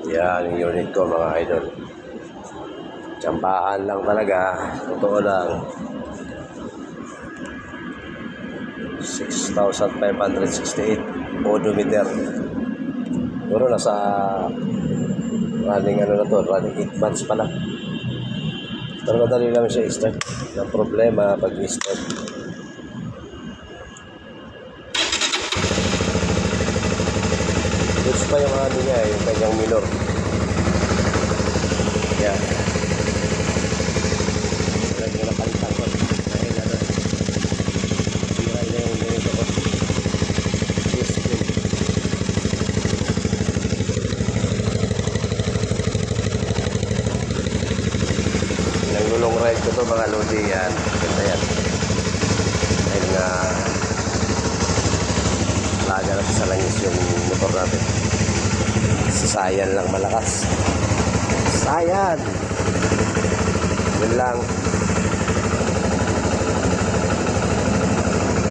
Yan yung unit ko mga idol. Tsampaan lang talaga. Totoo lang. 6,568 odometer. Siguro nasa running ano na to, running 8 months pa lang. Pero madali lang siya i-start. Ang problema pag i-start. Goods pa yung ano niya, yung kanyang minor. Yan. Wala nyo napalitan ko. Dahil ano, sira na yung ganito ko. System. Nang-long ride ko to mga lodi yan. Ganda yan. Dahil nga laga natin sa langis yung motor natin. Sayan lang malakas. Sayan! Yun lang.